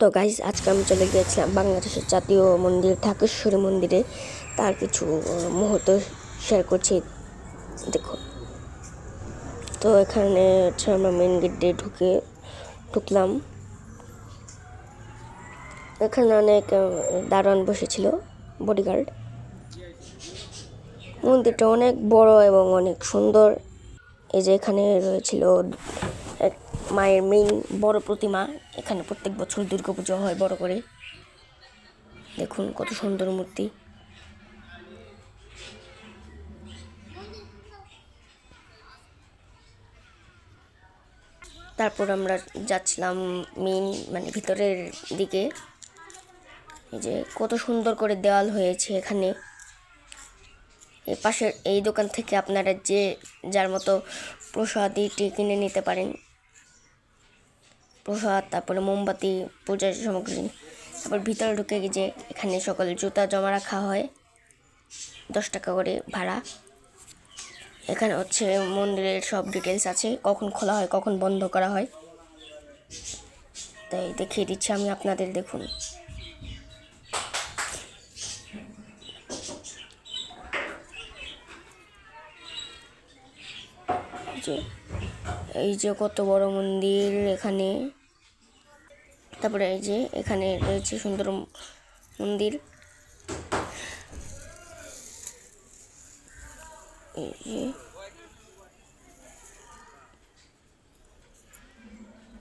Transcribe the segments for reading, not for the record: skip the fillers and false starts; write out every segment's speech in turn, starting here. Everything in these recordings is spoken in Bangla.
তো গাইস, আজকে আমি চলে গিয়েছিলাম বাংলাদেশের জাতীয় মন্দির ঢাকেশ্বরী মন্দিরে। তার কিছু মুহূর্ত শেয়ার করছি, দেখো। তো এখানে আমরা মেন গেট দিয়ে ঢুকলাম। এখানে অনেক দারোয়ান বসেছিল, বডিগার্ড। মন্দিরটা অনেক বড় এবং অনেক সুন্দর। এই যে এখানে রয়েছিল এক মায়ের মেইন বড় প্রতিমা। এখানে প্রত্যেক বছর দুর্গাপুজো হয় বড় করে। দেখুন কত সুন্দর মূর্তি। তারপর আমরা যাচ্ছিলাম মেইন ভিতরের দিকে। এই যে কত সুন্দর করে দেওয়াল হয়েছে এখানে। এই পাশের এই দোকান থেকে আপনারা যার মতো প্রসাদটি কিনে নিতে পারেন। প্রসাদ, তারপরে মোমবাতি, পূজার সামগ্রী। তারপর ভিতরে ঢুকে গিয়ে এখানে সকল জুতা জমা রাখা হয়, 10 টাকা করে ভাড়া। এখানে হচ্ছে মন্দিরের সব ডিটেলস আছে, কখন খোলা হয়, কখন বন্ধ করা হয়। তাই দেখিয়ে দিচ্ছি আমি আপনাদের, দেখুন। এই যে কত বড় মন্দির এখানে। তারপরে এই যে এখানে রয়েছে সুন্দর মন্দির।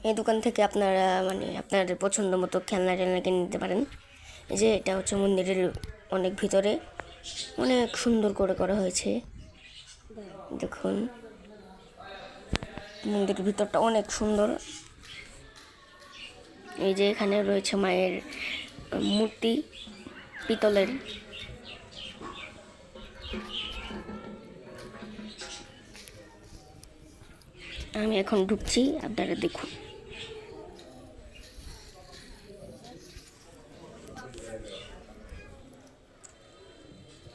এই দোকান থেকে আপনারা আপনাদের পছন্দ মতো খেলনা কিনে নিতে পারেন। এই যে এটা হচ্ছে মন্দিরের অনেক ভিতরে, অনেক সুন্দর করে করা হয়েছে। দেখুন মন্দিরের ভিতরটা অনেক সুন্দর। এই যে এখানে রয়েছে মায়ের মূর্তি, পিতলের। আমি এখন ঢুকছি, আপনারা দেখুন।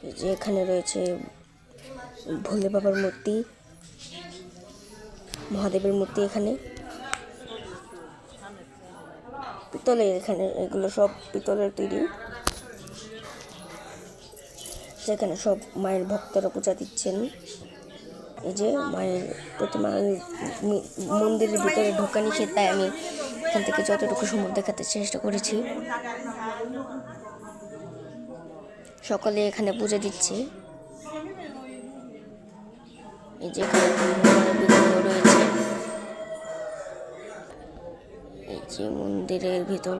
এই যে এখানে রয়েছে ভোলে বাবার মূর্তি, মহাদেবের মূর্তি। এখানে পিতলের, এখানে এগুলো সব পিতলের তৈরি। সেখানে সব মায়ের ভক্তরা পূজা দিচ্ছেন। এই যে মায়ের প্রতিমা। মন্দিরের ভিতরে ঢোকা নিষেধ, তাই আমি এখান থেকে যতটুকু সম্ভব দেখাতে চেষ্টা করেছি। সকলে এখানে পূজা দিচ্ছে। এই যে রয়েছে, এই যে মন্দিরের ভিতর।